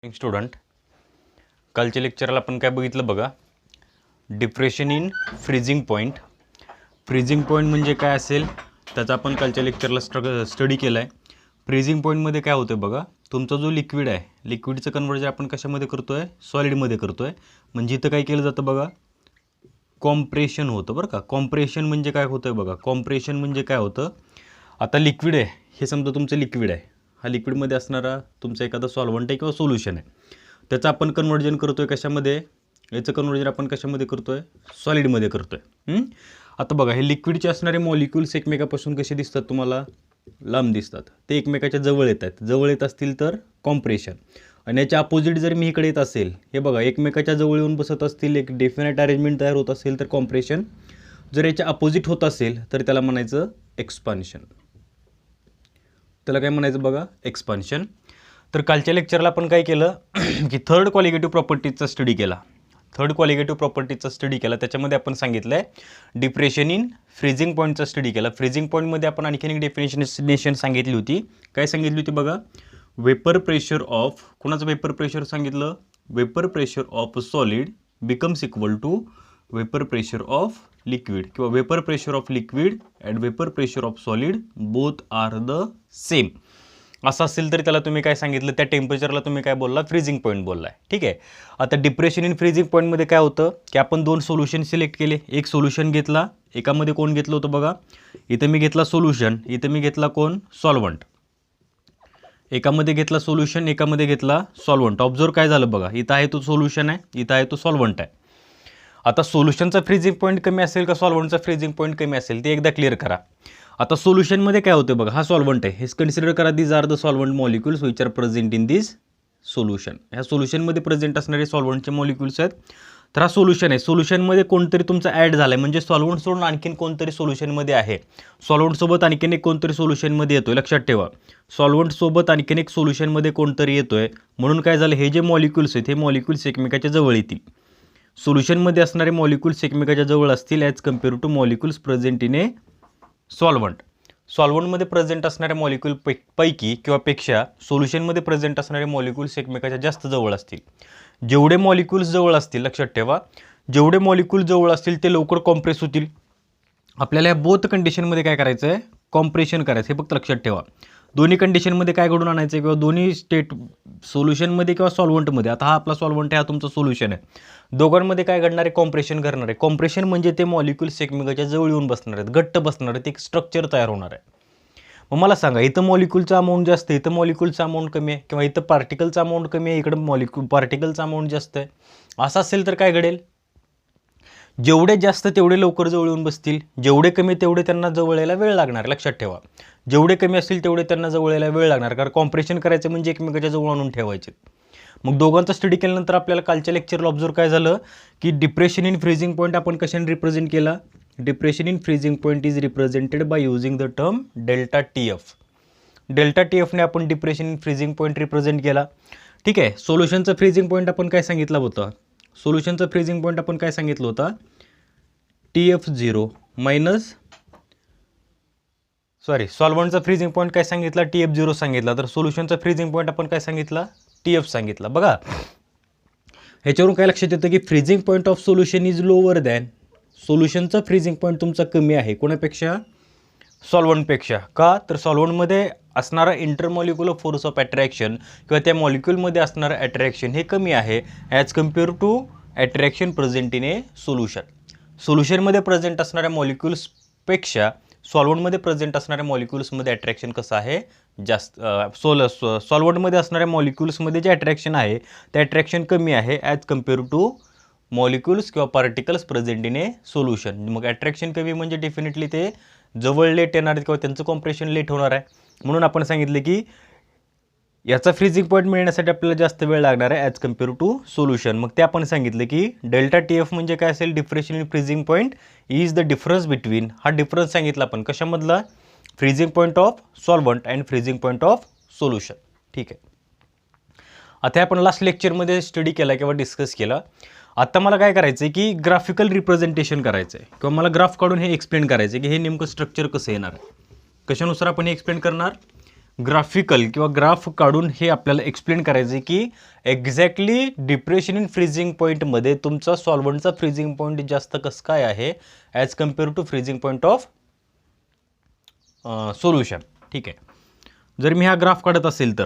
Student, कालच्या लेक्चरला आपण काय बघितलं बघा, depression in freezing point. Freezing point म्हणजे काय असेल त्याचा आपण कालच्या लेक्चरला स्टडी केला आहे. फ्रीजिंग पॉईंटमध्ये काय होतं बघा, तुमचा जो लिक्विड आहे, लिक्विडचं कन्वर्जन आपण कशामध्ये करतो आहे, सॉलिडमध्ये करतो आहे. म्हणजे इथं काय केलं जातं बघा, कॉम्प्रेशन होतं बरं का. कॉम्प्रेशन म्हणजे काय होतं बघा, कॉम्प्रेशन म्हणजे काय होतं, आता लिक्विड आहे, हे समजा तुमचं लिक्विड आहे, हा लिक्विडमध्ये असणारा तुमचा एखादा सॉल्व्हंट आहे किंवा सोल्युशन आहे, त्याचं आपण कन्वर्जन करतो आहे कशामध्ये, याचं कन्वर्जन आपण कशामध्ये करतो आहे, सॉलिडमध्ये करतो आहे. आता बघा, हे लिक्विडचे असणारे मॉलिक्युल्स एकमेकापासून कसे दिसतात तुम्हाला, लांब दिसतात, ते एकमेकाच्या जवळ येत आहेत. जवळ येत असतील तर कॉम्प्रेशन, आणि याच्या अपोजिट जर मी इकडे येत असेल, हे बघा एकमेकाच्या जवळ येऊन बसत असतील, एक डेफिनेट अरेंजमेंट तयार होत असेल तर कॉम्प्रेशन. जर याच्या अपोजिट होत असेल तर त्याला म्हणायचं एक्सपान्शन. त्याला काय म्हणायचं बघा, एक्सपान्शन. तर कालच्या लेक्चरला आपण काय केलं की थर्ड क्वालिगेटिव्ह प्रॉपर्टीजचा स्टडी केला. थर्ड क्वालिगेटिव्ह प्रॉपर्टीजचा स्टडी केला, त्याच्यामध्ये आपण सांगितलं आहे डिप्रेशन इन फ्रीजिंग पॉईंटचा स्टडी केला. फ्रीजिंग पॉईंटमध्ये आपण आणखीन एक डेफिनेशन सांगितली होती. काय सांगितली होती बघा, वेपर प्रेशर ऑफ, कुणाचं वेपर प्रेशर सांगितलं, vapour pressure of solid becomes equal to vapour pressure of liquid, किंवा vapour pressure of liquid and vapour pressure of solid both are the same. असं असेल तर त्याला तुम्ही काय सांगितलं, त्या टेम्परेचरला तुम्ही काय बोलला, फ्रीजिंग पॉईंट बोललाय. ठीक आहे. आता डिप्रेशन इन फ्रीजिंग पॉईंटमध्ये काय होतं की आपण दोन सोल्युशन सिलेक्ट केले, एक सोल्युशन घेतला, एकामध्ये कोण घेतलं होतं बघा, इथं मी घेतला सोल्युशन, इथं मी घेतला कोण, सॉल्व्हंट. एकामध्ये घेतला सोल्युशन, एकामध्ये घेतला सॉल्व्हंट. ऑब्झर्व काय झालं बघा, इथं आहे तो सोल्युशन आहे, इथं आहे तो सॉल्व्हंट आहे. आता सोल्युशनचा फ्रीजिंग पॉईंट कमी असेल का सॉल्व्हंटचा फ्रीजिंग पॉईंट कमी असेल ते एकदा क्लिअर करा. आता सोल्युशनमध्ये काय होतं बघा, हा सॉल्व्हंट आहे, हेच कन्सिडर करा, these are the solvent molecules which are present in this solution. ह्या सोल्युशनमध्ये प्रेझेंट असणारे सॉल्व्हंटचे मॉलिक्युल्स आहेत. तर हा सोल्युशन आहे, सोल्युशनमध्ये कोणतरी तुमचा ॲड झाला आहे, म्हणजे सॉल्व्हंट सोडून आणखीन कोणतरी सोल्युशनमध्ये आहे, सॉल्व्हंटसोबत आणखीन एक कोणतरी सोल्युशनमध्ये येतोय. लक्षात ठेवा, सॉल्व्हंटसोबत आणखीन एक सोल्युशनमध्ये कोणतरी येतोय, म्हणून काय झालं, हे जे मॉलिक्युल्स आहेत हे मॉलिक्युल्स एकमेकाच्या जवळ येतील. सोल्युशनमध्ये असणारे मॉलिक्युल्स एकमेकाच्या जवळ असतील as compared to molecules present in a solvent. सॉल्व्हंटमध्ये प्रेझेंट असणाऱ्या मॉलिक्युल पैकी किंवा पेक्षा सोल्युशनमध्ये प्रेझेंट असणारे मॉलिक्युल्स एकमेकाच्या जास्त जवळ असतील. जेवढे मॉलिक्युल्स जवळ असतील, लक्षात ठेवा, जेवढे मॉलिक्युल जवळ असतील ते लवकर कॉम्प्रेस होतील. आपल्याला या बोथ कंडिशनमध्ये काय करायचं आहे, कॉम्प्रेशन करायचं, हे फक्त लक्षात ठेवा. दोन्ही कंडिशनमध्ये काय घडून आणायचं आहे, किंवा दोन्ही स्टेट सोल्युशनमध्ये किंवा सॉल्व्हंटमध्ये, आता हा आपला सॉल्व्हंट आहे, हा तुमचा सोल्युशन आहे, दोघांमध्ये काय घडणार आहे, कॉम्प्रेशन घडणार आहे. कॉम्प्रेशन म्हणजे ते मॉलिक्युल्स एकमेकाच्या जवळ येऊन बसणार आहेत, घट्ट बसणार आहेत, एक स्ट्रक्चर तयार होणार आहे. मग मला सांगा, इथं मॉलिक्युलचा अमाऊंट जास्त आहे, इथं मॉलिक्युलचा अमाऊंट कमी आहे, किंवा इथं पार्टिकलचा अमाऊंट कमी आहे, इकडं पार्टिकलचा अमाऊंट जास्त आहे. असं असेल तर काय घडेल, जेवढे जास्त तेवढे लवकर जवळ येऊन बसतील, जेवढे कमी तेवढे त्यांना जवळ यायला वेळ लागणार. लक्षात ठेवा, जेवढे कमी असतील तेवढे त्यांना जवळ यायला वेळ लागणार, कारण कॉम्प्रेशन करायचं म्हणजे एकमेकाच्या जवळ आणून ठेवायचे. मग दोघांचा स्टडी केल्यानंतर आपल्याला कालच्या लेक्चरला ऑब्झर्व काय झालं की डिप्रेशन इन फ्रीजिंग पॉईंट आपण कशाने रिप्रेझेंट केला, depression in freezing point is represented by using the term delta T F. Delta T एफने आपण depression in freezing point represent केला. ठीक आहे. सोल्युशनचा फ्रीजिंग पॉईंट आपण काय सांगितलं होतं, सोल्युशनचा फ्रीजिंग पॉईंट आपण काय सांगितलं होतं, TF0 मायनस, सॉरी, सॉल्व्हंटचा फ्रीजिंग पॉईंट काय सांगितला, TF0 सांगितला. तर सोल्युशनचा फ्रीजिंग पॉईंट आपण काय सांगितला, TF सांगितला. बघा, ह्याच्यावरून काय लक्षात येतं की freezing point of solution is lower than, सोल्युशनचा फ्रीजिंग पॉईंट तुमचा कमी आहे, कोणापेक्षा, सॉल्व्हंटपेक्षा. का, तर सॉल्व्हंटमध्ये असणारा इंटरमॉलिक्युलर फोर्स ऑफ अट्रॅक्शन किंवा त्या मॉलिक्युलमध्ये असणारं अट्रॅक्शन हे कमी आहे as compared to attraction present in a solution. सोल्युशनमध्ये प्रेझेंट असणाऱ्या मॉलिक्युल्सपेक्षा सॉल्व्हंटमध्ये प्रेझेंट असणाऱ्या मॉलिक्युल्समध्ये अट्रॅक्शन कसं आहे, जास्त. सॉल्व्हंटमध्ये असणाऱ्या मॉलिक्युल्समध्ये जे अट्रॅक्शन आहे ते अट्रॅक्शन कमी आहे ॲज कम्पेअर टू मॉलिक्युल्स किंवा particles present in a solution. मग अट्रॅक्शन कमी म्हणजे डेफिनेटली ते जवळ लेट येणार आहेत किंवा त्यांचं कॉम्प्रेशन लेट होणार आहे. म्हणून आपण सांगितले की याचा फ्रीजिंग पॉईंट मिळण्यासाठी आपल्याला जास्त वेळ लागणार आहे ॲज कम्पेअर टू सोल्युशन. मग ते आपण सांगितलं की डेल्टा टी एफ म्हणजे काय असेल, depression in freezing point is the difference between, हा डिफरन्स सांगितला आपण कशामधला, freezing point of solvent and freezing point of solution. ठीक आहे. आता आपण लास्ट लेक्चरमध्ये स्टडी केला किंवा डिस्कस केला. आता मला काय करायचं आहे की ग्राफिकल रिप्रेझेंटेशन करायचं आहे, किंवा मला ग्राफ काढून हे एक्सप्लेन करायचं आहे की हे नेमकं स्ट्रक्चर कसं येणार, कशानुसार आपण हे एक्सप्लेन करणार, ग्राफिकल किंवा ग्राफ काढून हे आपल्याला एक्सप्लेन करायचं आहे की एक्झॅक्टली डिप्रेशन इन फ्रीजिंग पॉईंटमध्ये तुमचा सॉल्व्हंटचा फ्रीजिंग पॉईंट जास्त कसं काय आहे as compared to freezing point of solution. ठीक आहे. जर मी हा ग्राफ काढत असेल तर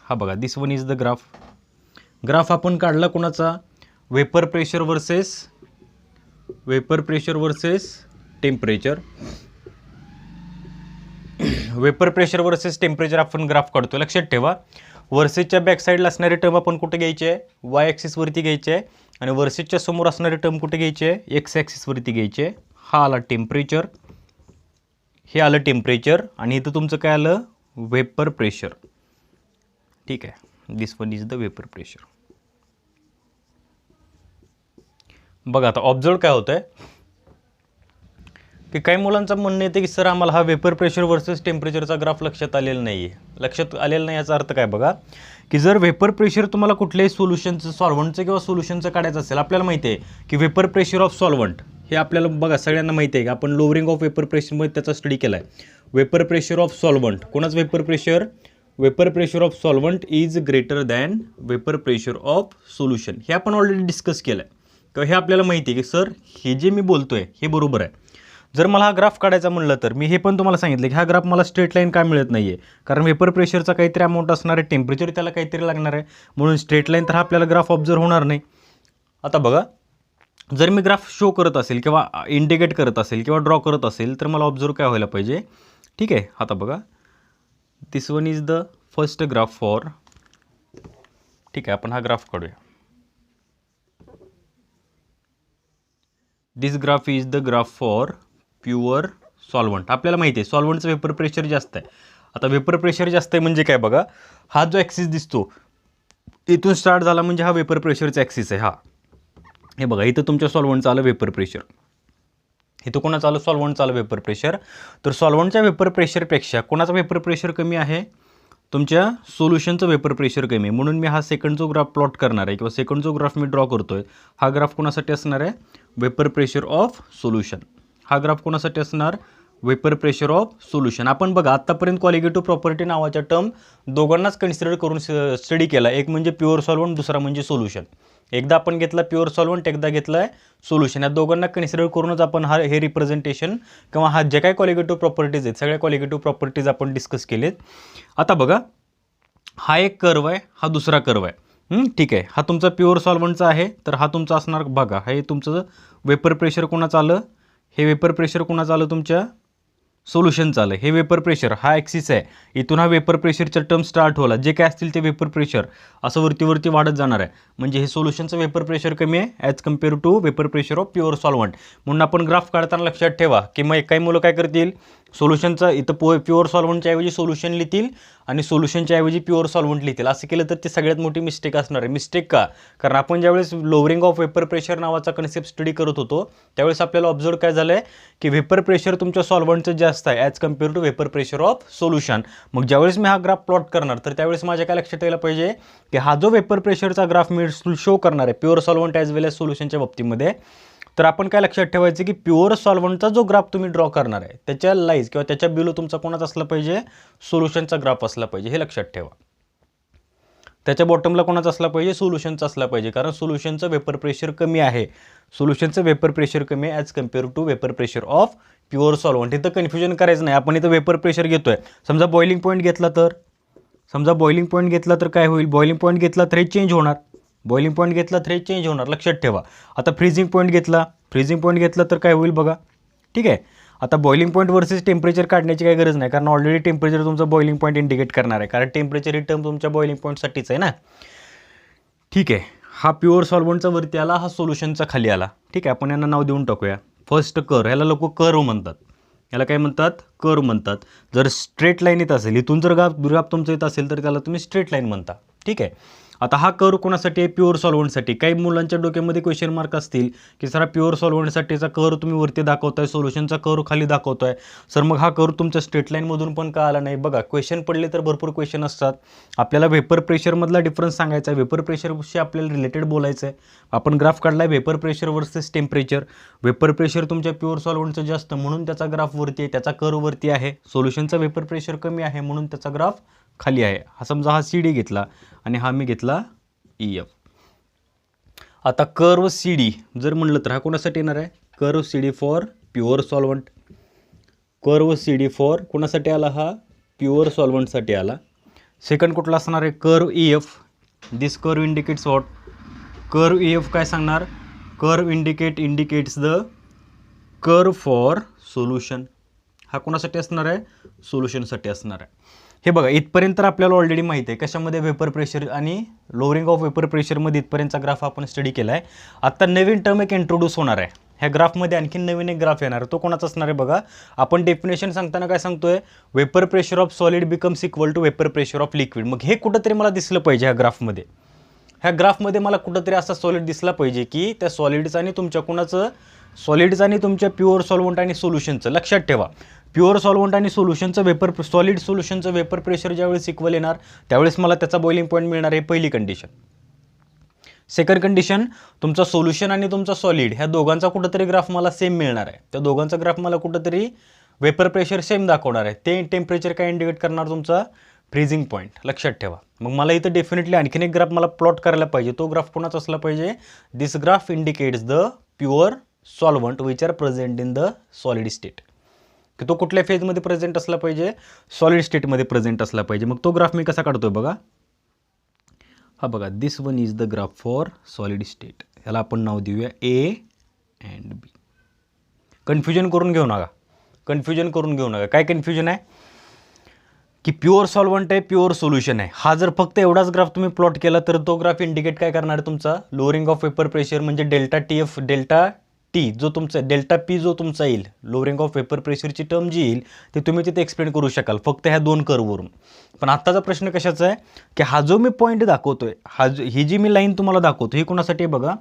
हा बघा, this one is the graph आपण काढला कोणाचा, vapour pressure versus temperature. Vapour pressure versus temperature आपण ग्राफ काढतो. लक्षात ठेवा, वर्सेसच्या बॅक साईडला असणारी टर्म आपण कुठे घ्यायची आहे, वाय ॲक्सिसवरती घ्यायची आहे, आणि वर्सेसच्या समोर असणारी टर्म कुठे घ्यायची आहे, एक्स ॲक्सिसवरती घ्यायची आहे. हा आला टेम्परेचर, हे आलं टेम्परेचर, आणि इथं तुमचं काय आलं, वेपर प्रेशर. ठीक आहे, this one is the vapour pressure. बघा आता ऑब्झर्व काय होतं आहे की काही मुलांचं म्हणणं येते की सर आम्हाला हा वेपर प्रेशर वर्सेस टेम्परेचरचा ग्राफ लक्षात आलेला नाही आहे. लक्षात आलेला नाही याचा अर्थ काय बघा, की जर वेपर प्रेशर तुम्हाला कुठल्याही सोल्युशनचं, सॉल्व्हंटचं किंवा सोल्युशनचं काढायचं असेल, आपल्याला माहिती आहे की वेपर प्रेशर ऑफ सॉल्व्हंट हे आपल्याला बघा सगळ्यांना माहिती आहे की आपण लोअरिंग ऑफ वेपर प्रेशरमध्ये त्याचा स्टडी केला आहे. वेपर प्रेशर ऑफ सॉल्व्हंट, कोणाचं vapour pressure of solvent is greater than vapour pressure of solution. हे आपण ऑलरेडी डिस्कस केलं आहे किंवा हे आपल्याला माहिती आहे की सर हे जे मी बोलतोय हे बरोबर आहे. जर मला हा ग्राफ काढायचा म्हणलं तर मी हे पण तुम्हाला सांगितलं की हा ग्राफ मला स्ट्रेट लाईन का मिळत नाही आहे, कारण वेपर प्रेशरचा काहीतरी अमाऊंट असणार आहे, टेम्परेचर त्याला काहीतरी लागणार आहे, म्हणून स्ट्रेट लाईन तर हा आपल्याला ग्राफ ऑब्झर्व होणार नाही. आता बघा, जर मी ग्राफ शो करत असेल किंवा इंडिकेट करत असेल किंवा ड्रॉ करत असेल तर मला ऑब्झर्व काय व्हायला पाहिजे. ठीक आहे, आता बघा, this one is the first graph for. ठीक आहे, आपण हा ग्राफ काढूया. This graph is the graph for pure solvent. आपल्याला माहिती आहे सॉल्व्हंटचं वेपर प्रेशर जास्त आहे. आता वेपर प्रेशर जास्त आहे म्हणजे काय बघा, हा जो ॲक्सिस दिसतो इथून स्टार्ट झाला म्हणजे हा वेपर प्रेशरचा ॲक्सिस आहे. हा हे बघा, इथं तुमच्या सॉल्व्हंटचं आलं वेपर प्रेशर, इथं कोणाचं आलं, सॉल्व्हंटचं आलं वेपर प्रेशर. तर सॉल्व्हंटच्या वेपर प्रेशरपेक्षा कोणाचा वेपर प्रेशर कमी आहे, तुमच्या सोल्युशनचं वेपर प्रेशर कमी आहे. म्हणून मी हा सेकंड जो ग्राफ प्लॉट करणार आहे किंवा सेकंड जो ग्राफ मी ड्रॉ करतोय हा ग्राफ कोणासाठी असणार आहे, वेपर प्रेशर ऑफ सोल्युशन. हा ग्राफ कोणासाठी असणार, वेपर प्रेशर ऑफ सोल्युशन. आपण बघा आत्तापर्यंत कॉलिगेटिव्ह प्रॉपर्टी नावाच्या टर्म दोघांनाच कन्सिडर करून स्टडी केला. एक म्हणजे प्युअर सॉल्व्हंट, दुसरा म्हणजे सोल्युशन. एकदा आपण घेतला प्युअर सॉल्व्हंट, एकदा घेतला आहे सोल्युशन. या दोघांना कन्सिडर करूनच आपण हे रिप्रेझेंटेशन किंवा हा जे काही कॉलिगेटिव्ह प्रॉपर्टीज आहेत सगळ्या कॉलिगेटिव्ह प्रॉपर्टीज आपण डिस्कस केलेत. आता बघा, हा एक कर्व आहे, हा दुसरा कर्व आहे. ठीक आहे, हा तुमचा प्युअर सॉल्व्हंटचा आहे, तर हा तुमचा असणार बघा, हे तुमचं वेपर प्रेशर कोणाचं आलं, हे वेपर प्रेशर कोणाचं आलं, तुमच्या सोल्युशनचं आलं. हे वेपर प्रेशर हा ॲक्सिस आहे, इथून हा वेपर प्रेशरचा टर्म स्टार्ट होला, जे काय असतील ते वेपर प्रेशर असं वरती वाढत जाणार आहे. म्हणजे हे सोल्युशनचं वेपर प्रेशर कमी आहे as compared to vapour pressure of pure solvent. म्हणून आपण ग्राफ काढताना लक्षात ठेवा की मग काही मुलं काय करतील, सोल्युशनचं इथं प्युअर सॉल्व्हंटच्या ऐवजी सोल्युशन लिहितील आणि सोल्युशनच्या ऐवजी प्युअर सॉल्व्हंट लिहितील. असं केलं तर ते सगळ्यात मोठी मिस्टेक असणार आहे. मिस्टेक का, कारण आपण ज्यावेळेस लोअरिंग ऑफ वेपर प्रेशर नावाचा कन्सेप्ट स्टडी करत होतो त्यावेळेस आपल्याला ऑब्झर्व काय झालं आहे की वेपर प्रेशर तुमच्या सॉल्व्हंटचं जास्त आहे as compared to vapour pressure of solution. मग ज्यावेळेस मी हा ग्राफ प्लॉट करणार तर त्यावेळेस माझ्या काय लक्षात यायला पाहिजे की हा जो वेपर प्रेशरचा ग्राफ मी शो करणार आहे प्युअर सॉल्व्हंट ॲज वेल एज सोल्युशनच्या बाबतीमध्ये, तर आपण काय लक्षात ठेवायचं की प्युअर सॉल्व्हंटचा जो ग्राफ तुम्ही ड्रॉ करणार आहे त्याच्या लाईज किंवा त्याच्या बिलो तुमचा कोणाचा असला पाहिजे, सोल्युशनचा ग्राफ असला पाहिजे. हे लक्षात ठेवा. त्याच्या बॉटमला कोणाचा असला पाहिजे, सोल्युशनचा असला पाहिजे, कारण सोल्युशनचं वेपर प्रेशर कमी आहे. सोल्युशनचं वेपर प्रेशर कमी आहे as compared to vapour pressure of pure solvent. इथं कन्फ्युजन करायचं नाही. आपण इथं वेपर प्रेशर घेतोय, समजा बॉइलिंग पॉईंट घेतला तर काय होईल, बॉइलिंग पॉईंट घेतला तर हे चेंज होणार, लक्षात ठेवा. आता फ्रीजिंग पॉईंट घेतला तर काय होईल बघा. ठीक आहे, आता बॉइलिंग पॉईंट वर्सेस टेम्परेचर काढण्याची काही गरज नाही, कारण ऑलरेडी टेम्परेचर तुमचं बॉइलिंग पॉईंट इंडिकेट करणार आहे, कारण टेम्परेचर ही टर्म तुमच्या बॉइलिंग पॉईंटसाठीच आहे ना. ठीक आहे, हा प्युअर सॉल्व्हंटचा वरती आला, हा सोल्युशनचा खाली आला. ठीक आहे, आपण यांना नाव देऊन टाकूया. फर्स्ट कर्व, ह्याला लोक कर्व म्हणतात, याला काय म्हणतात, कर्व म्हणतात. जर स्ट्रेट लाईन येत असेल, इथून जर ग्राफ तुमचं येत असेल तर त्याला तुम्ही स्ट्रेट लाईन म्हणता. ठीक आहे, आता हा कर्व कोणासाठी आहे? प्युअर सॉल्व्हंटसाठी. काही मुलांच्या डोक्यामध्ये क्वेश्चन मार्क असतील की सर प्युअर सॉल्व्हंटसाठीचा कर्व तुम्ही वरती दाखवताय, सोल्युशनचा कर्व खाली दाखवताय, सर मग हा कर्व तुमच्या स्ट्रेट लाईनमधून पण का आला नाही? बघा क्वेश्चन पडले तर भरपूर क्वेश्चन असतात. आपल्याला वेपर प्रेशरमधला डिफरन्स सांगायचा आहे, वेपर प्रेशरशी आपल्याला रिलेटेड बोलायचं आहे. आपण ग्राफ काढला आहे vapour pressure versus temperature. Vapour pressure तुमच्या प्युअर सॉल्व्हंटचं जास्त म्हणून त्याचा ग्राफ वरती आहे, त्याचा कर्व वरती आहे. सोल्युशनचा वेपर प्रेशर कमी आहे म्हणून त्याचा ग्राफ खाली आहे. हा समजा हा सी डी घेतला आणि हा मी घेतला ई एफ. आता कर्व सी डी जर म्हणलं तर हा कोणासाठी येणार आहे? Curve C D for pure solvent. Curve C D for कोणासाठी आला? हा प्युअर सॉल्व्हंटसाठी आला. सेकंड कुठला असणार आहे? Curve E F. This curve indicates what? Curve E F काय सांगणार? Curve indicates the curve for solution. हा कोणासाठी असणार आहे? सोल्युशनसाठी असणार आहे. हे बघा इथपर्यंत आपल्याला ऑलरेडी माहिती आहे कशामध्ये? वेपर प्रेशर आणि लोअरिंग ऑफ वेपर प्रेशरमध्ये इथपर्यंतचा ग्राफ आपण स्टडी केला आहे. आता नवीन टर्म एक इंट्रोड्यूस होणार आहे. ह्या ग्राफमध्ये आणखी नवीन एक ग्राफ येणार आहे. तो कोणाचा असणार आहे? बघा आपण डेफिनेशन सांगताना काय सांगतोय? Vapour pressure of solid becomes equal to vapour pressure of liquid. मग हे कुठंतरी मला दिसलं पाहिजे ह्या ग्राफमध्ये. ह्या ग्राफमध्ये मला कुठंतरी असा सॉलिड दिसला पाहिजे की त्या सॉलिड्स आणि तुमच्या कोणाचं? सॉलिड्स आणि तुमच्या प्युअर सॉल्व्हंट आणि सोल्युशनचं. लक्षात ठेवा प्युअर सॉल्व्हंट आणि सोल्युशनचं वेपर सॉलिड सोल्युशनचं वेपर प्रेशर ज्यावेळेस इक्वल येणार त्यावेळेस मला त्याचा बॉइलिंग पॉईंट मिळणार आहे. पहिली कंडिशन. सेकंड कंडिशन तुमचा सोल्युशन आणि तुमचा सॉलिड ह्या दोघांचा कुठंतरी ग्राफ मला सेम मिळणार आहे. त्या दोघांचा ग्राफ मला कुठंतरी वेपर प्रेशर सेम दाखवणार आहे. ते टेम्परेचर काय इंडिकेट करणार? तुमचा फ्रीजिंग पॉईंट. लक्षात ठेवा. मग मला इथं डेफिनेटली आणखीन एक ग्राफ मला प्लॉट करायला पाहिजे. तो ग्राफ कोणाचा असला पाहिजे? This graph indicates the pure solvent which are present in the solid state. की तो कुठल्या फेजमध्ये प्रेझेंट असला पाहिजे? सॉलिड स्टेटमध्ये प्रेझेंट असला पाहिजे. मग तो ग्राफ मी कसा काढतोय बघा. हा बघा this one is the graph for solid state. ह्याला आपण नाव देऊया ए अँड बी. कन्फ्युजन करून घेऊ नका, कन्फ्युजन करून घेऊ नका. काय कन्फ्युजन आहे? की प्युअर सॉल्व्हंट आहे, प्युअर सोल्युशन आहे. हा जर फक्त एवढाच ग्राफ तुम्ही प्लॉट केला तर तो ग्राफ इंडिकेट काय करणार आहे? तुमचा लोअरिंग ऑफ वेपर प्रेशर म्हणजे delta T F, delta T जो तुमचा डेल्टा पी जो तुमचा येईल, लोअरिंग ऑफ वेपर प्रेशरची टर्म जी येईल ते तुम्ही तिथे एक्सप्लेन करू शकाल फक्त ह्या दोन कर्ववरून. पण आत्ताचा प्रश्न कशाचा आहे? की हा जो मी पॉईंट दाखवतोय, ही जी मी लाईन तुम्हाला दाखवतो ही कोणासाठी आहे? बघा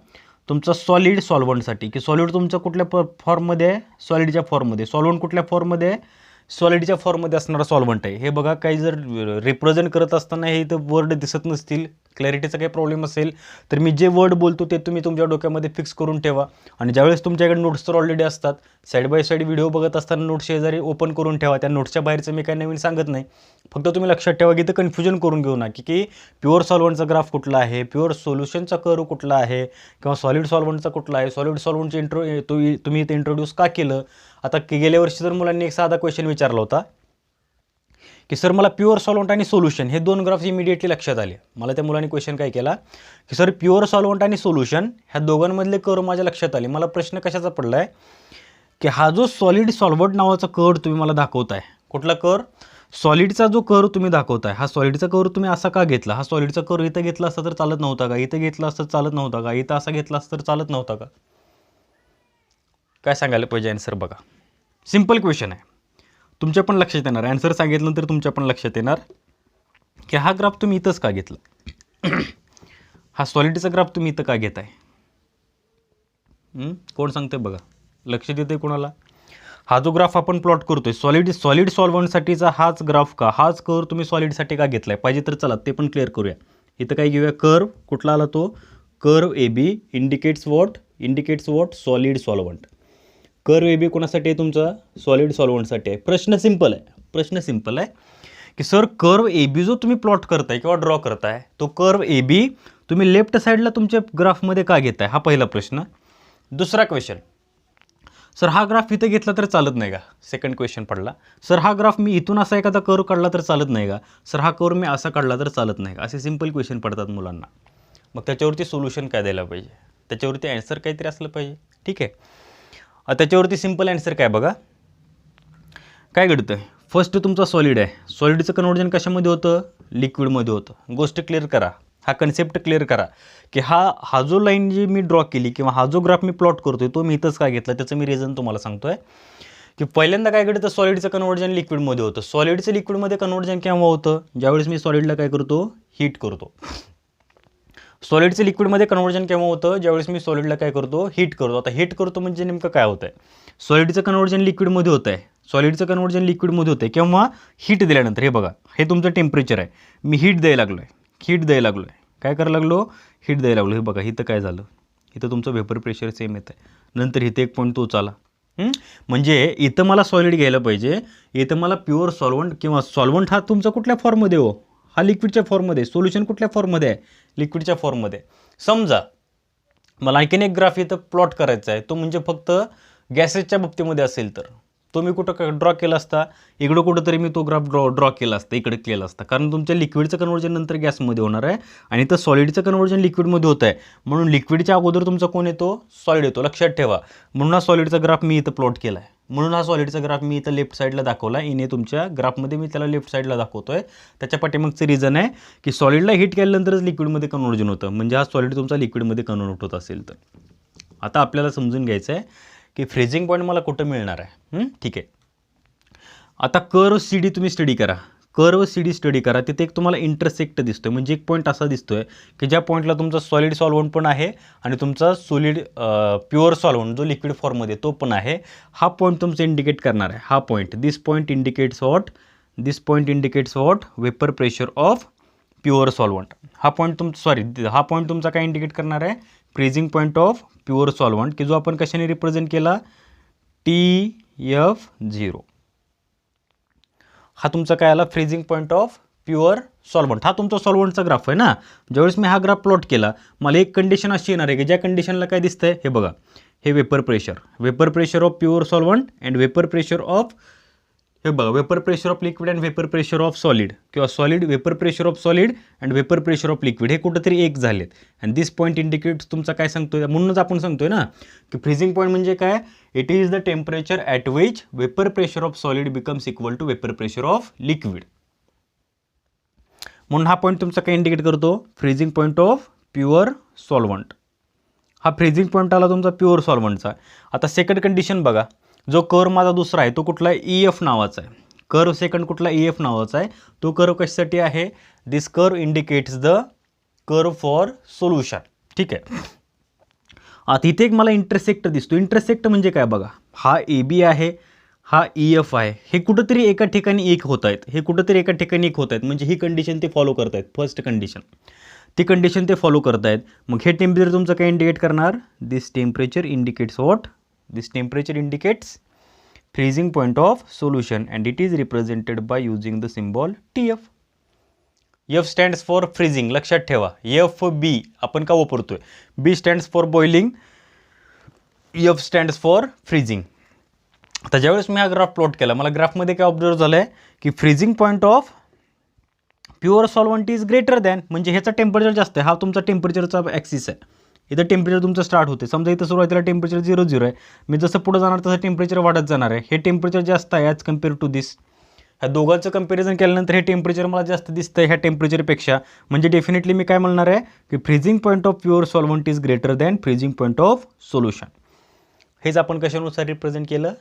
तुमचा सॉलिड सॉल्व्हंटसाठी. की सॉलिड तुमचं कुठल्या फॉर्ममध्ये आहे? सॉलिडच्या फॉर्ममध्ये. सॉल्व्हंट कुठल्या फॉर्ममध्ये आहे? सॉलिडच्या फॉर्ममध्ये असणारा सॉल्व्हंट आहे. हे बघा काही जर रिप्रेझेंट करत असताना हे इथं वर्ड दिसत नसतील, क्लॅरिटीचा काही प्रॉब्लेम असेल तर मी जे वर्ड बोलतो ते तुम्ही तुमच्या डोक्यामध्ये फिक्स करून ठेवा. आणि ज्यावेळेस तुमच्याकडे नोट्स तर ऑलरेडी असतात, साईड बाय साईड व्हिडिओ बघत असताना नोट्स शेजारी ओपन करून ठेवा. त्या नोट्सच्या बाहेरचं मी काही नवीन सांगत नाही. फक्त तुम्ही लक्षात ठेवा की इथं कन्फ्युजन करून घेऊ नका की प्युअर सॉल्व्हंटचा ग्राफ कुठला आहे, प्युअर सोल्युशनचा कर्व कुठला आहे किंवा सॉलिड सॉल्व्हंटचा कुठला आहे, सॉलिड सॉल्व्हंटचे तुम्ही इथे इंट्रोड्यूस का केलं. आता गेल्या वर्षी तर मुलांनी एक साधा क्वेश्चन विचारला होता की सर मला प्युअर सॉल्व्हंट आणि सोल्युशन हे दोन ग्राफ्स इमिडिएटली लक्षात आले. मला त्या मुलांनी क्वेश्चन काय केला की सर प्युअर सॉल्व्हंट आणि सोल्युशन ह्या दोघांमधले कर्व माझ्या लक्षात आले. मला प्रश्न कशाचा पडला आहे की हा जो सॉलिड सॉल्व्हंट नावाचा कर्व तुम्ही मला दाखवताय, कुठला कर्व? सॉलिडचा जो कर्व तुम्ही दाखवताय, हा सॉलिडचा कर्व तुम्ही असा का घेतला? हा सॉलिडचा कर्व इथं घेतला असता तर चालत नव्हता का? इथं घेतला असता चालत नव्हता का? इथं असा घेतला असता तर चालत नव्हता का? काय सांगायला पाहिजे आन्सर? बघा सिम्पल क्वेश्चन आहे, तुमच्या पण लक्षात येणार. आन्सर सांगितल्यानंतर तुमच्या पण लक्षात येणार की हा ग्राफ तुम्ही इथंच का घेतला. हा सॉलिडचा ग्राफ तुम्ही इथं का घेताय? कोण सांगते? बघा लक्षात येते कोणाला? हा जो ग्राफ आपण प्लॉट करतोय सॉलिड सॉल्व्हंटसाठीचा हाच ग्राफ का, हाच कर्व तुम्ही सॉलिडसाठी का घेतलाय? पाहिजे तर चला ते पण क्लिअर करूया. इथं काय घेऊया? कर्व कुठला आला? तो curve A B indicates what solid solvent. Curve A B कोणासाठी आहे? तुमचा सॉलिड सॉल्व्हंटसाठी आहे. प्रश्न सिंपल आहे की सर कर्व ए बी जो तुम्ही प्लॉट करताय किंवा ड्रॉ करताय तो कर्व ए बी तुम्ही लेफ्ट साईडला तुमच्या ग्राफमध्ये का घेताय? हा पहिला प्रश्न. दुसरा क्वेश्चन, सर हा ग्राफ इथं घेतला तर चालत नाही का? सेकंड क्वेश्चन पडला. सर हा ग्राफ मी इथून असा एखादा कर्व काढला तर चालत नाही का? सर हा कर्व मी असा काढला तर चालत नाही का? असे सिंपल क्वेश्चन पडतात मुलांना. मग त्याच्यावरती सोल्युशन काय द्यायला पाहिजे? त्याच्यावरती आन्सर काहीतरी असलं पाहिजे. ठीक आहे, त्याच्यावरती सिंपल आन्सर काय? बघा काय घडतं. फर्स्ट तुमचा सॉलिड आहे, सॉलिडचं कन्व्हर्जन कशामध्ये होतं? लिक्विडमध्ये होतं. गोष्ट क्लिअर करा, हा कन्सेप्ट क्लिअर करा की हा जो लाईन जी मी ड्रॉ केली किंवा हा जो ग्राफ मी प्लॉट करतोय तो मी इथंच का घेतला, त्याचं मी रिझन तुम्हाला सांगतोय. की पहिल्यांदा काय घडतं? सॉलिडचं कन्व्हर्जन लिक्विडमध्ये होतं. सॉलिडचं लिक्विडमध्ये कन्व्हर्जन केव्हा होतं? ज्यावेळेस मी सॉलिडला काय करतो? हीट करतो. सॉलिडचं लिक्विडमध्ये कन्व्हर्जन केव्हा होतं, ज्यावेळेस मी सॉलिडला काय करतो, हीट करतो. आता हीट करतो म्हणजे नेमकं काय होतं आहे, सॉलिडचं कन्व्हर्जन लिक्विडमध्ये होतं आहे, सॉलिडचं कन्व्हर्जन लिक्विडमध्ये होतं आहे केव्हा, हीट दिल्यानंतर. हे बघा, हे तुमचं टेम्परेचर आहे, मी हीट द्यायला लागलो आहे, काय करायला लागलो, हीट द्यायला लागलो. हे बघा इथं काय झालं, इथं तुमचं वेपर प्रेशर सेम येतं आहे, नंतर इथं एक पॉईंट तो चाला. म्हणजे इथं मला सॉलिड घ्यायला पाहिजे, इथं मला प्युअर सॉल्वंट किंवा सॉल्वंट हा तुमचा कुठल्या फॉर्ममध्ये हो, हा लिक्विडच्या फॉर्ममध्ये, सोल्युशन कुठल्या फॉर्ममध्ये आहे, लिक्विडच्या फॉर्ममध्ये. समजा मला आणखीन एक ग्राफ इथं प्लॉट करायचा आहे, तो म्हणजे फक्त गॅसेसच्या बाबतीमध्ये असेल तर तो मी कुठं ड्रॉ केला असता, इकडं कुठंतरी मी तो ग्राफ ड्रॉ केला असता, इकडे केला असता, कारण तुमच्या लिक्विडचं कन्व्हर्जन नंतर गॅसमध्ये होणार आहे आणि तर सॉलिडचं कन्व्हर्जन लिक्विडमध्ये होतं आहे, म्हणून लिक्विडच्या अगोदर तुमचा कोण येतो, सॉलिड येतो, लक्षात ठेवा. म्हणून हा सॉलिडचा ग्राफ मी इथं प्लॉट केला आहे, म्हणून हा सॉलिडचा ग्राफ मी इथं लेफ्ट साईडला दाखवला, इने तुमच्या ग्राफमध्ये मी त्याला लेफ्ट साईडला दाखवतोय. त्याच्या पाठीमागचं रिझन आहे की सॉलिडला हीट केल्यानंतरच लिक्विडमध्ये कन्व्हर्जन होतं, म्हणजे हा सॉलिड तुमचा लिक्विडमध्ये कन्व्हर्ट होत असेल तर. आता आपल्याला समजून घ्यायचं आहे की फ्रीजिंग पॉईंट मला कुठं मिळणार आहे. ठीक आहे, आता कर्व सी डी तुम्ही स्टडी करा, कर्व सी डी स्टडी करा, तिथे एक तुम्हाला इंटरसेक्ट दिसतोय, म्हणजे एक पॉईंट असा दिसतोय की ज्या पॉईंटला तुमचा सॉलिड सॉल्वंट पण आहे आणि तुमचा सॉलिड प्युअर सॉल्वंट जो लिक्विड फॉर्ममध्ये तो पण आहे. हा पॉईंट तुमचं इंडिकेट करणार आहे, हा point, this point indicates what, vapour pressure of pure solvent. हा पॉईंट हा पॉईंट तुमचा काय इंडिकेट करणार आहे, freezing point of pure solvent, की जो आपण कशाने रिप्रेझेंट केला, TF0. हा तुमचा काय आला, freezing point of pure solvent. हा तुमचा सॉल्वंटचा ग्राफ आहे ना. ज्यावेळेस मी हा ग्राफ प्लॉट केला, मला एक कंडिशन अशी येणार आहे की ज्या कंडिशनला काय दिसतंय, हे बघा, हे vapour pressure of pure solvent and vapour pressure of, हे बघा, vapour pressure of liquid and vapour pressure of solid, किंवा solid, vapour pressure of solid and vapour pressure of liquid, हे कुठंतरी एक झालेत. अँड दिस पॉईंट इंडिकेट्स तुमचा काय सांगतोय, म्हणूनच आपण सांगतोय ना की फ्रीजिंग पॉईंट म्हणजे काय, it is the temperature at which vapour pressure of solid becomes equal to vapour pressure of liquid. म्हणून हा पॉईंट तुमचा काय इंडिकेट करतो, freezing point of pure solvent. हा फ्रीजिंग पॉईंट आला तुमचा प्युअर सॉल्वंटचा. आता सेकंड कंडिशन बघा, जो कर्व माझा दुसरा आहे तो कुठला आहे, EF नावाचा आहे. कर्व सेकंड कुठला, EF नावाचा आहे. तो कर्व कशासाठी आहे, this curve indicates the curve for solution. ठीक आहे, आता इथे एक मला इंटरसेक्ट दिसतो. इंटरसेक्ट म्हणजे काय बघा, हा AB आहे, हा EF आहे, हे कुठंतरी एका ठिकाणी एक होत आहेत, म्हणजे ही कंडिशन ते फॉलो करत आहेत, फर्स्ट कंडिशन, ती कंडिशन ते फॉलो करत आहेत. मग हे टेम्परेचर तुमचं काय इंडिकेट करणार, this temperature indicates what, this temperature indicates freezing point of solution and it is represented by using the symbol TF. F stands for freezing, लक्षात ठेवा. FB आपण का वापरतोय, B stands for boiling, F stands for freezing. आता ज्यावेळेस मी हा graph plot केला, मला ग्राफमध्ये काय ऑब्झर्व झालं आहे की freezing point of pure solvent is greater than, म्हणजे ह्याचा टेम्परेचर जास्त आहे, हा तुमचा टेम्परेचरचा ॲक्सिस आहे. इथं टेम्परेचर तुमचं स्टार्ट होते, समजा इथं सुरुवातीला टेम्परेचर 0 आहे, मी जसं पुढे जाणार तसं टेम्परेचर वाढत जाणार आहे. हे टेम्परेचर जास्त आहे ॲज कम्पेअर टू दिस. ह्या दोघांचं कंपॅरिझन केल्यानंतर हे टेम्परेचर मला जास्त दिसतं आहे ह्या टेम्परेचरपेक्षा, म्हणजे डेफिनेटली मी काय म्हणणार आहे की freezing point of pure solvent is greater than freezing point of solution. हेच आपण कशानुसार रिप्रेझेंट केलं,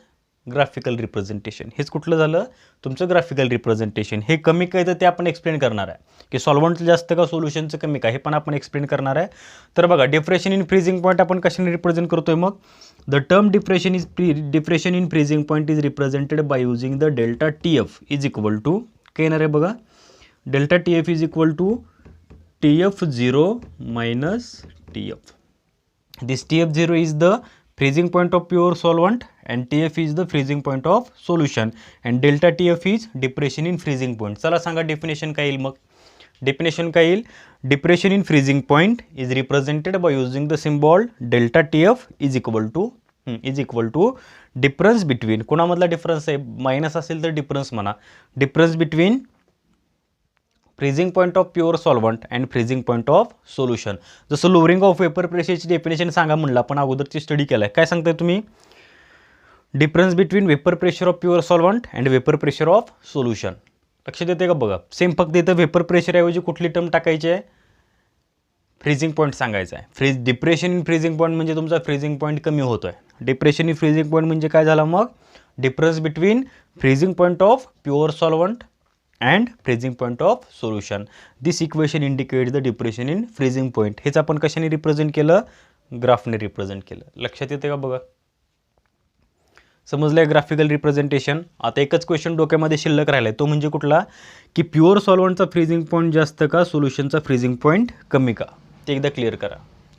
ग्राफिकल रिप्रेझेंटेशन. हेच कुठलं झालं, तुमचं ग्राफिकल रिप्रेझेंटेशन. हे कमी काय तर ते आपण एक्सप्लेन करणार आहे की सॉल्वंटचं जास्त का सोल्युशनचं कमी काय, हे पण आपण एक्सप्लेन करणार आहे. तर बघा, डिप्रेशन इन फ्रीजिंग पॉईंट आपण कशाने रिप्रेझेंट करतोय, मग the term depression in freezing point is represented by using the delta TF is equal to, काय येणार आहे बघा, delta TF is equal to TF0 minus TF. This TF0 is the freezing point of pure solvent and TF is the freezing point of solution and delta TF is depression in freezing point. चला सांगा definition काय येईल, मग definition काय येईल, depression in freezing point is represented by using the symbol delta TF is equal to difference between, कोणामधला difference आहे, minus असेल तर डिफरन्स म्हणा, difference between freezing point of pure solvent and freezing point of solution. जसं lowering of vapour प्रेशरची definition सांगा म्हणलं, आपण अगोदरची स्टडी केला आहे. काय सांगताय तुम्ही, difference between vapour pressure of pure solvent and vapour pressure of solution. लक्षात येते का बघा, सेम फक्त इथं वेपर प्रेशरऐवजी कुठली टर्म टाकायची आहे, फ्रीजिंग पॉईंट सांगायचा आहे. डिप्रेशन इन फ्रीजिंग पॉईंट म्हणजे तुमचा फ्रीजिंग पॉईंट कमी होतो आहे. डिप्रेशन इन फ्रीजिंग पॉईंट म्हणजे काय झाला, मग difference between freezing point of pure solvent and freezing point of solution. This equation indicate the depression in freezing point. हेच आपण कशाने रिप्रेझेंट केलं, ग्राफने रिप्रेझेंट केलं. लक्षात येते का बघा, समजलंय ग्राफिकल रिप्रेझेंटेशन. आता एकच क्वेश्चन डोक्यामध्ये शिल्लक राहिलाय, तो म्हणजे कुठला, की प्युअर सॉल्व्हंटचा फ्रीजिंग पॉईंट जास्त का, सोल्युशनचा फ्रीजिंग पॉईंट कमी का. ते एकदा क्लिअर करा.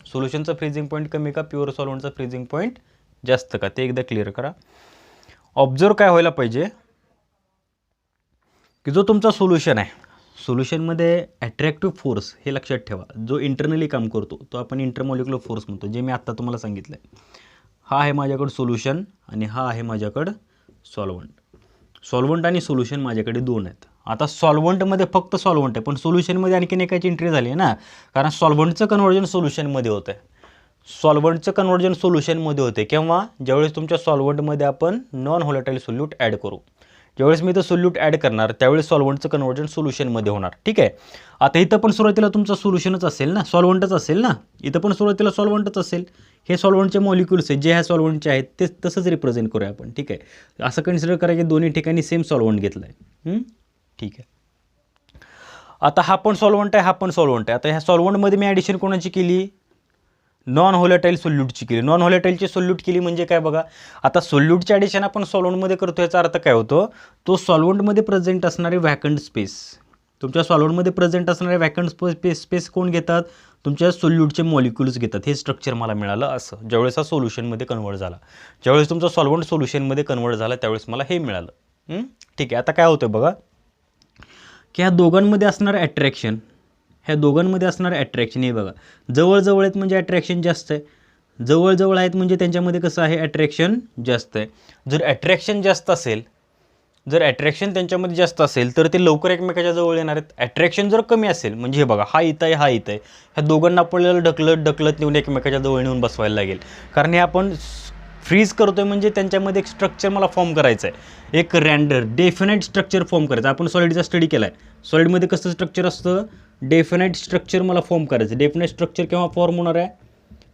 सोल्युशनचा फ्रीजिंग पॉईंट कमी का, प्युअर सॉल्व्हंटचा फ्रीजिंग पॉईंट जास्त का, ते एकदा क्लिअर करा. ऑब्झर्व काय व्हायला पाहिजे, की जो तुमचा सोल्युशन आहे, सोल्युशनमध्ये ॲट्रॅक्टिव्ह फोर्स हे लक्षात ठेवा, जो इंटरनली काम करतो तो आपण इंटरमॉलिक्युलर फोर्स म्हणतो, जे मी आत्ता तुम्हाला सांगितलं आहे. हा आहे माझ्याकडं सोल्युशन आणि हा आहे माझ्याकडं सॉल्व्हंट. सॉल्व्हंट आणि सोल्युशन माझ्याकडे दोन आहेत. आता सॉल्व्हंटमध्ये फक्त सॉल्व्हंट आहे, पण सोल्युशनमध्ये आणखीन एकाची एंट्री झाली आहे ना, कारण सॉल्व्हंटचं कन्व्हर्जन सोल्युशनमध्ये होतं आहे. सॉल्व्हंटचं कन्व्हर्जन सोल्युशनमध्ये होते केव्हा, ज्यावेळेस तुमच्या सॉल्व्हंटमध्ये आपण नॉन व्होलेटाईल सोल्यूट ॲड करू. ज्यावेळेस मी इथं सोल्यूट ॲड करणार त्यावेळेस सॉल्व्हंटचं कन्व्हर्जन सोल्युशनमध्ये होणार. ठीक आहे. आता इथं पण सुरुवातीला तुमचं सोल्युशनच असेल ना, सॉल्व्हंटच असेल ना, इथं पण सुरुवातीला सॉल्व्हंटच असेल. हे सॉल्व्हंटचे मॉलिक्युल्स आहेत, जे ह्या सॉल्व्हंटचे आहेत ते तसंच रिप्रेझेंट करूया आपण. ठीक आहे. असं कन्सिडर करा की दोन्ही ठिकाणी सेम सॉल्व्हंट घेतलं आहे. ठीक आहे. आता हा पण सॉल्व्हंट आहे, हा पण सॉल्व्हंट आहे. आता ह्या सॉल्व्हंटमध्ये मी ॲडिशन कोणाची केली, नॉन व्होलेटाईल सोल्यूटची केली. नॉन व्होलेटाईलची सोल्यूट केली म्हणजे काय बघा, आता सोल्यूटची ॲडिशन आपण सॉल्व्हंटमध्ये करतो, याचा अर्थ काय होतो, तो सॉल्व्हंटमध्ये प्रेझेंट असणारे व्हॅकंट स्पेस, तुमच्या सॉल्व्हंटमध्ये प्रेझेंट असणारे व्हॅकंट स्पेस कोण घेतात, तुमच्या सोल्यूटचे मॉलिक्युल्स घेतात. हे स्ट्रक्चर मला मिळालं असं, ज्यावेळेस हा सोल्युशनमध्ये कन्वर्ट झाला, ज्यावेळेस तुमचा सॉल्व्हंट सोल्युशनमध्ये कन्वर्ट झाला त्यावेळेस मला हे मिळालं. ठीक आहे. आता काय होतं बघा, की ह्या दोघांमध्ये असणारं अट्रॅक्शन, ह्या दोघांमध्ये असणारं अट्रॅक्शन हे बघा, जवळजवळ आहेत म्हणजे अट्रॅक्शन जास्त आहे, जवळजवळ आहेत म्हणजे त्यांच्यामध्ये कसं आहे, अट्रॅक्शन जास्त आहे. जर अट्रॅक्शन जास्त असेल, जर अट्रॅक्शन त्यांच्यामध्ये जास्त असेल तर ते लवकर एकमेकाच्या जवळ येणार आहेत. अट्रॅक्शन जर कमी असेल म्हणजे हे बघा, हा इथं आहे, हा इथं आहे, ह्या दोघांना आपल्याला ढकलत नेऊन एकमेकाच्या जवळ नेऊन बसवायला लागेल, कारण हे आपण फ्रीज करतोय म्हणजे त्यांच्यामध्ये एक स्ट्रक्चर मला फॉर्म करायचं आहे, एक डेफिनाईट स्ट्रक्चर फॉर्म करायचं. आपण सॉलिडचा स्टडी केला आहे, सॉलिडमध्ये कसं स्ट्रक्चर असतं, डेफिनाईट स्ट्रक्चर मला फॉर्म करायचं. डेफिनाईट स्ट्रक्चर केव्हा फॉर्म होणार आहे,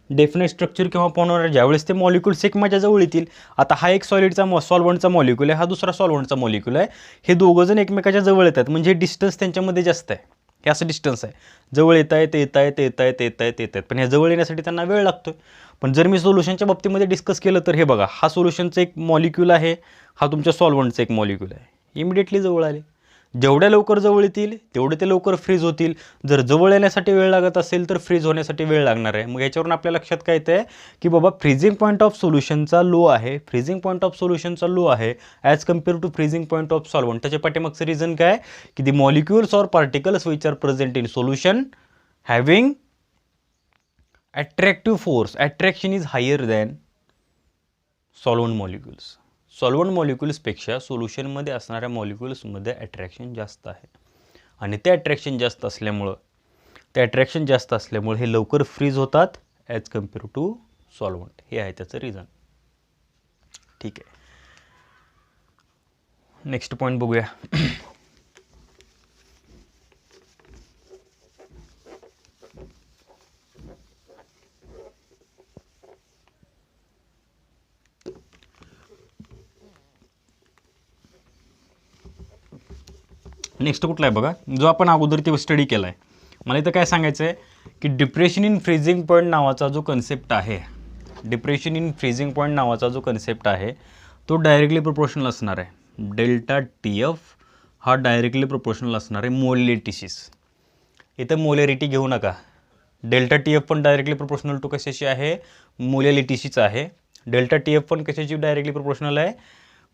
डेफिनाईट स्ट्रक्चर केव्हा फॉर्म होणार आहे, ज्यावेळेस ते मॉलिक्युल्स एक माझ्या जवळ येतील. आता हा एक सॉल्व्हंटचा मॉलिक्युल आहे, हा दुसरा सॉल्व्हंटचा मॉलिक्युल आहे, हे दोघंजण एकमेकाच्या जवळ येतात म्हणजे डिस्टन्स त्यांच्यामध्ये जास्त आहे. हे असं डिस्टन्स आहे, जवळ येत आहेत, पण ह्या जवळ येण्यासाठी त्यांना वेळ लागतो. पण जर मी सोल्युशनच्या बाबतीमध्ये डिस्कस केलं तर हे बघा, हा सोल्युशनचं एक मॉलिक्यूल आहे, हा तुमच्या सॉल्व्हंटचं एक मॉलिक्यूल आहे, इमिडिएटली जवळ आले. जेवढ्या लवकर जवळ येतील तेवढे ते लवकर फ्रीज होतील. जर जवळ येण्यासाठी वेळ लागत असेल तर फ्रीज होण्यासाठी वेळ लागणार आहे. मग याच्यावरून आपल्या लक्षात काय येतं आहे, की बाबा फ्रीजिंग पॉईंट ऑफ सोल्युशनचा लो आहे, फ्रीजिंग पॉईंट ऑफ सोल्युशनचा लो आहे as compared to freezing point of solvent. त्याच्या पाठीमागचं रिझन काय, की the molecules or particles which are present in solution having attractive force, attraction is higher than solvent molecules. सॉल्व्हंट मॉलिक्युल्सपेक्षा सोल्युशनमध्ये असणाऱ्या मॉलिक्युल्समध्ये अट्रॅक्शन जास्त आहे आणि ते अट्रॅक्शन जास्त असल्यामुळे हे लवकर फ्रीज होतात ॲज कम्पेअर टू सॉल्व्हंट. हे आहे त्याचं रिझन. ठीक आहे. नेक्स्ट पॉईंट बघूया. नेक्स्ट कुठला आहे बघा, जो आपण अगोदर ते स्टडी केला आहे. मला इथं काय सांगायचं आहे, की डिप्रेशन इन फ्रीजिंग पॉईंट नावाचा जो कन्सेप्ट आहे, डिप्रेशन इन फ्रीजिंग पॉईंट नावाचा जो कन्सेप्ट आहे तो डायरेक्टली प्रोपोर्शनल असणार आहे. डेल्टा टी एफ हा डायरेक्टली प्रोपोर्शनल असणार आहे मोलॅरिटीशीस. इथं मोलॅरिटी घेऊ नका. डेल्टा टी एफ पण डायरेक्टली प्रोपोर्शनल टू कशाशी आहे, मोलॅरिटीशीच आहे. डेल्टा टी एफ पण कशाची डायरेक्टली प्रोपोर्शनल आहे,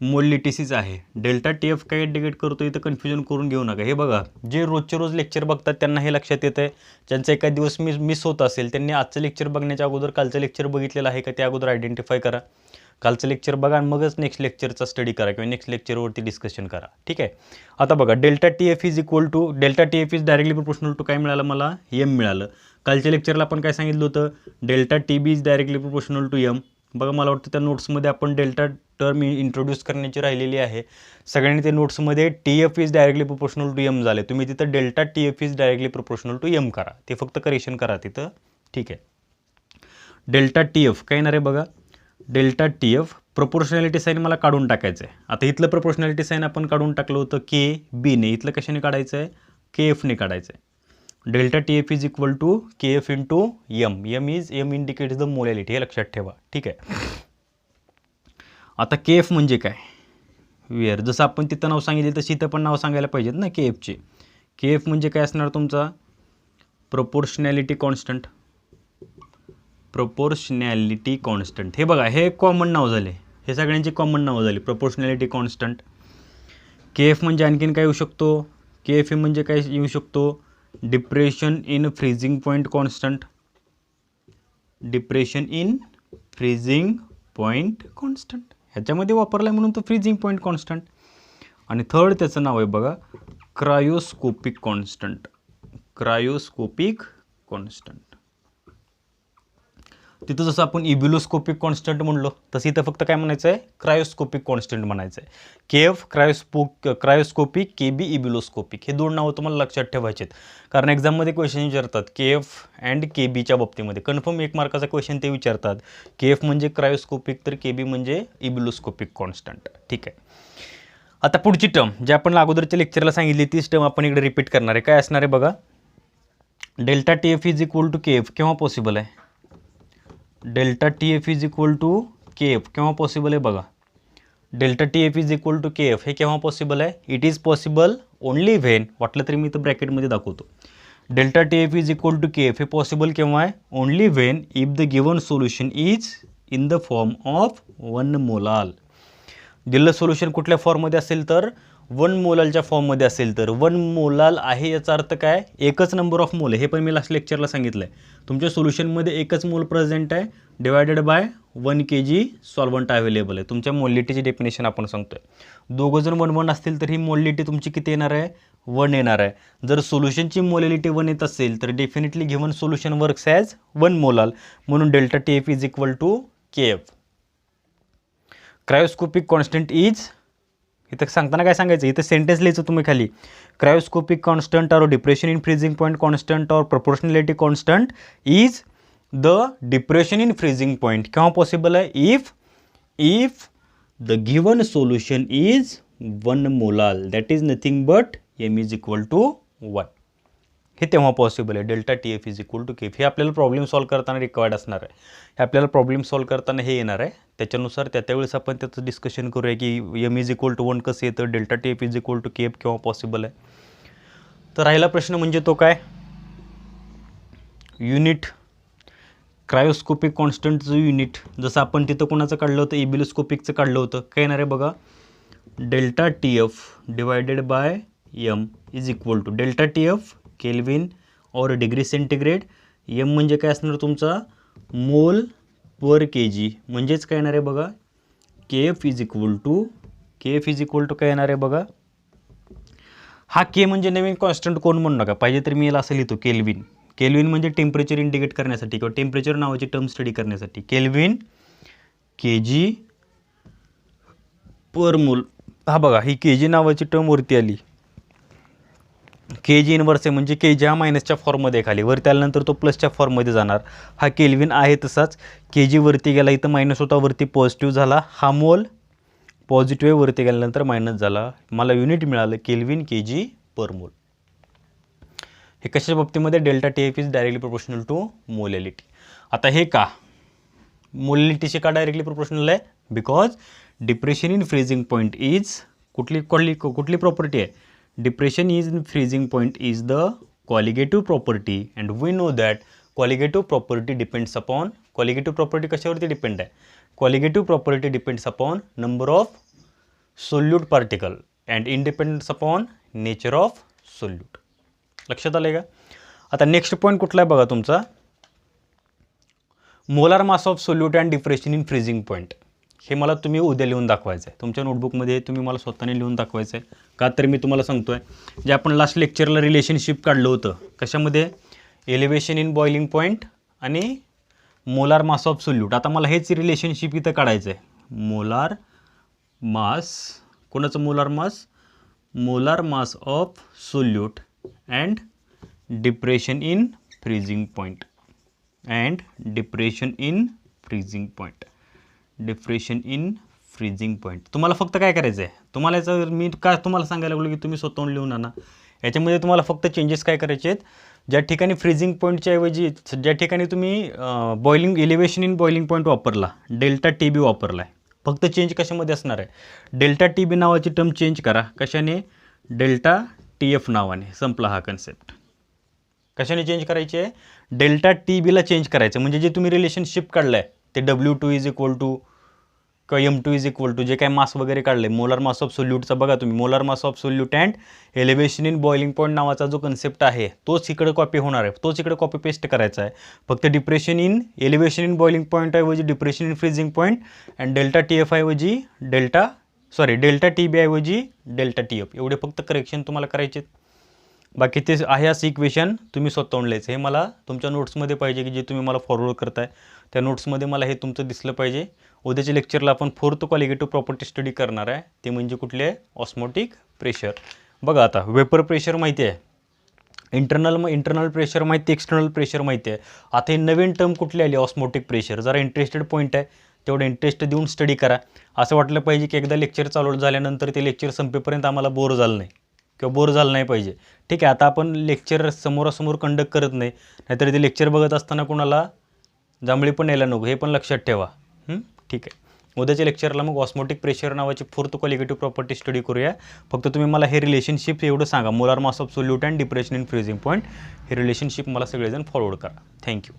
मोलॅरिटीशीच आहे. डेल्टा टी एफ काय इंडिकेट करतो इथं कन्फ्युजन करून घेऊ नका. हे बघा, जे रोजचे रोज लेक्चर बघतात त्यांना हे लक्षात येतं आहे. ज्यांचा एखाद दिवस मिस होत असेल त्यांनी आजचं लेक्चर बघण्याच्या अगोदर कालचं लेक्चर बघितलेलं आहे का ते अगोदर आयडेंटिफाय करा. कालचं लेक्चर बघा आणि मगच नेक्स्ट लेक्चरचा स्टडी करा किंवा नेक्स्ट लेक्चरवरती डिस्कशन करा. ठीक आहे. आता बघा, delta T F is equal to, delta T F is directly proportional to काय मिळालं मला, एम मिळालं. कालच्या लेक्चरला आपण काय सांगितलं होतं, delta T B is directly proportional to M. बघा, मला वाटतं त्या नोट्समध्ये आपण डेल्टा टर्म इंट्रोड्यूस करण्याची राहिलेली आहे. सगळ्यांनी ते नोट्समध्ये T F is directly proportional to M झाले. तुम्ही तिथं delta T F is directly proportional to M करा, ते फक्त करेक्शन करा तिथं. ठीक आहे. डेल्टा टी एफ काय येणार आहे बघा, delta T F proportionality sign मला काढून टाकायचं आहे. आता इथलं प्रोपोर्शनॅलिटी साईन आपण काढून टाकलं होतं के बीने, इथलं कशाने काढायचं आहे, के एफने काढायचं आहे. Delta T F is equal to K F into M. M indicates the molality, हे लक्षात ठेवा. ठीक आहे. आता के एफ म्हणजे काय, वेअर, जसं आपण तिथं नाव सांगितलं तशी इथं पण नाव सांगायला पाहिजेत ना के एफचे. के एफ म्हणजे काय असणार तुमचा, प्रोपोर्शनॅलिटी कॉन्स्टंट. प्रोपोर्शनॅलिटी कॉन्स्टंट, हे बघा हे कॉमन नाव झाले, हे सगळ्यांची कॉमन नाव झाली, प्रोपोर्शनॅलिटी कॉन्स्टंट. के एफ म्हणजे आणखीन काय येऊ शकतो, के एफ म्हणजे काय येऊ शकतो, depression in freezing point constant. Depression in freezing point constant ह्याच्यामध्ये वापरला आहे म्हणून तो फ्रीजिंग पॉईंट कॉन्स्टंट. आणि थर्ड त्याचं नाव आहे बघा क्रायोस्कोपिक कॉन्स्टंट. Cryoscopic constant. तिथं जसं आपण इब्युलोस्कोपिक कॉन्स्टंट म्हणलो तसं इथं फक्त काय म्हणायचं आहे, क्रायोस्कोपिक कॉन्स्टंट म्हणायचं आहे. के एफ क्रायोस्कोपिक, के बी इब्युलोस्कोपिक, हे दोन नावं तुम्हाला लक्षात ठेवायचे आहेत. कारण एक्झाममध्ये क्वेश्चन विचारतात के एफ अँड के बीच्या बाबतीमध्ये कन्फर्म 1 मार्काचा क्वेश्चन ते विचारतात. के एफ म्हणजे क्रायोस्कोपिक तर के बी म्हणजे इब्युलोस्कोपिक कॉन्स्टंट. ठीक आहे. आता पुढची टर्म जे आपण अगोदरच्या लेक्चरला सांगितली तीच टर्म आपण इकडे रिपीट करणार आहे. काय असणार आहे बघा, delta T F is equal to K F केव्हा पॉसिबल आहे, delta T F is equal to K F केव्हा पॉसिबल आहे बघा. Delta T F is equal to K F हे केव्हा पॉसिबल आहे, it is possible only when, वाटलं तरी मी इथं ब्रॅकेटमध्ये दाखवतो. Delta T F is equal to K F हे पॉसिबल केव्हा आहे, only when if the given solution is in the form of 1 molal. दिलेलं सोल्युशन कुठल्या फॉर्ममध्ये असेल तर 1 मोलालच्या फॉर्ममध्ये असेल तर. 1 मोलाल आहे याचा अर्थ काय, एकच नंबर ऑफ मोल आहे. हे पण मी लास्ट लेक्चरला सांगितलं आहे. तुमच्या सोल्युशनमध्ये एकच मोल प्रेझेंट आहे divided by 1 kg solvent available आहे. तुमच्या मोलिटीची डेफिनेशन आपण सांगतोय. दोघं जण 1 असतील तर ही मोलिटी तुमची किती येणार आहे, 1 येणार आहे. जर सोल्युशनची मोलिटी 1 येत असेल तर definitely given solution works as 1 molal. म्हणून delta T F is equal to K F. Cryoscopic constant is, इथं सांगताना काय सांगायचं, इथं सेंटेन्स लिहायचं तुम्ही खाली, cryoscopic constant or depression in freezing point constant or proportionality constant is the depression in freezing point केव्हा पॉसिबल आहे, if the given solution is 1 molal, that is nothing but M is equal to 1. हे तेव्हा possible आहे. Delta T F is equal to K F हे आपल्याला problem solve करताना required असणार आहे. हे आपल्याला प्रॉब्लेम सॉल्व करताना हे येणार आहे. त्याच्यानुसार त्यावेळेस आपण त्याचं डिस्कशन करूया की एम इज इक्वल टू 1 कसं येतं, delta T F is equal to K F केव्हा पॉसिबल आहे. तर राहिला प्रश्न म्हणजे तो काय, युनिट क्रायोस्कोपिक कॉन्स्टंटचं युनिट. जसं आपण तिथं कोणाचं काढलं होतं, इब्युलोस्कोपिकचं काढलं होतं. काय येणार आहे बघा, delta T F divided by M is equal to delta T F kelvin और डिग्री सेंटीग्रेड. एम म्हणजे काय असणार तुमचा, मोल पर के जी. म्हणजेच काय येणार आहे बघा, के एफ इज इक्वल टू काय येणार आहे बघा, हा के म्हणजे नवीन कॉन्स्टंट कोण म्हणू नका, पाहिजे तर मी याला असं लिहितो केल्विन. केल्विन म्हणजे टेम्परेचर इंडिकेट करण्यासाठी किंवा टेम्परेचर नावाची टर्म स्टडी करण्यासाठी. केल्विन के जी पर मोल. हा बघा ही के जी नावाची टर्म वरती आली, के जी इनवर्स आहे म्हणजे के जी हा मायनसच्या फॉर्ममध्ये खाली, वरती आल्यानंतर तो प्लसच्या फॉर्ममध्ये जाणार. हा केल्विन आहे तसाच, के जी वरती गेला, इथं मायनस होता, वरती पॉझिटिव्ह झाला. हा मोल पॉझिटिव्ह वरती गेल्यानंतर मायनस झाला. मला युनिट मिळालं केल्विन के जी पर मोल. हे कशाच्या बाबतीमध्ये, delta T F is directly proportional to molality. आता हे का मोलॅलिटीशी का डायरेक्टली प्रोपोर्शनल आहे, because depression in freezing point is कुठली प्रॉपर्टी आहे, depression is in freezing point is the colligative property and we know that colligative property depends upon, colligative property कशावरती depend आहे, colligative property depends upon number of solute particle and independence upon nature of solute. लक्षात आलं का. आता next point कुठला आहे बघा तुमचा, molar mass of solute and depression in freezing point. हे मला तुम्ही उद्या लिहून दाखवायचं आहे तुमच्या नोटबुकमध्ये, तुम्ही मला स्वतःने लिहून दाखवायचं आहे. का तर मी तुम्हाला सांगतो आहे जे आपण लास्ट लेक्चरला रिलेशनशिप काढलं होतं कशामध्ये, एलिव्हेशन इन बॉइलिंग पॉईंट आणि मोलार मास ऑफ सोल्यूट. आता मला हेच रिलेशनशिप इथं काढायचं आहे. मोलार मास, कोणाचं molar mass, molar mass of solute and depression in freezing point, and depression in freezing point, depression in freezing point. तुम्हाला फक्त काय करायचं आहे, तुम्हाला याचं मी का तुम्हाला सांगायला लागलो की तुम्ही स्वतःहून लिहून आणा. याच्यामध्ये तुम्हाला फक्त चेंजेस काय करायचे आहेत, ज्या ठिकाणी फ्रीजिंग पॉईंटच्या ऐवजी ज्या ठिकाणी तुम्ही boiling elevation in boiling point वापरला, डेल्टा टी बी वापरला आहे, फक्त चेंज कशामध्ये असणार आहे, डेल्टा टी बी नावाची टर्म चेंज करा. कशाने? डेल्टा टी एफ नावाने. संपला हा कन्सेप्ट. कशाने चेंज करायची आहे? डेल्टा टी बीला चेंज करायचं. म्हणजे जे तुम्ही रिलेशनशिप काढलं आहे ते W2 इज इक्वल टू किंवा M2 इज इक्वल टू जे काय मास वगैरे काढले, मोलार मास ऑफ सोल्यूटचा बघा तुम्ही, molar mass of solute and elevation in boiling point नावाचा जो कन्सेप्ट आहे तोच इकडे कॉपी होणार आहे, तोच इकडे कॉपी पेस्ट करायचा आहे. फक्त depression in elevation in boiling point ऐवजी depression in freezing point and delta T F ऐवजी डेल्टा टी बी ऐवजी डेल्टा टी एफ, एवढे फक्त करेक्शन तुम्हाला करायचे. बाकी ते आहे असं इक्वेशन तुम्ही स्वतःहून लिहायचं. हे मला तुमच्या नोट्समध्ये पाहिजे की जे तुम्ही मला फॉरवर्ड करताय त्या नोट्समध्ये मला हे तुमचं दिसलं पाहिजे. उद्याच्या लेक्चरला आपण 4th क्वालिटेटिव्ह प्रॉपर्टी स्टडी करणार आहे. ते म्हणजे कुठले आहे? Osmotic pressure. बघा आता वेपर प्रेशर माहिती आहे, इंटरनल प्रेशर माहिती, एक्सटर्नल प्रेशर माहिती आहे. आता हे नवीन टर्म कुठली आली? Osmotic pressure. जरा इंटरेस्टेड पॉईंट आहे, तेवढं इंटरेस्ट देऊन स्टडी करा. असं वाटलं पाहिजे की एकदा लेक्चर चालू झाल्यानंतर ते लेक्चर संपेपर्यंत आम्हाला बोर झालं नाही किंवा बोर झालं नाही पाहिजे. ठीक आहे, आता आपण लेक्चर समोरासमोर कंडक्ट करत नाही, नाहीतर ते लेक्चर बघत असताना कोणाला जांभळी पण यायला नको, हे पण लक्षात ठेवा. ठीक आहे, उद्याच्या लेक्चरला मग ऑस्मोटिक प्रेशर नावाची 4th क्वालिटेटिव्ह प्रॉपर्टी स्टडी करूया. फक्त तुम्ही मला हे रिलेशनशिप एवढं सांगा, molar mass of solute and depression in freezing point, हे रिलेशनशिप मला सगळेजण फॉरवर्ड करा. थँक्यू.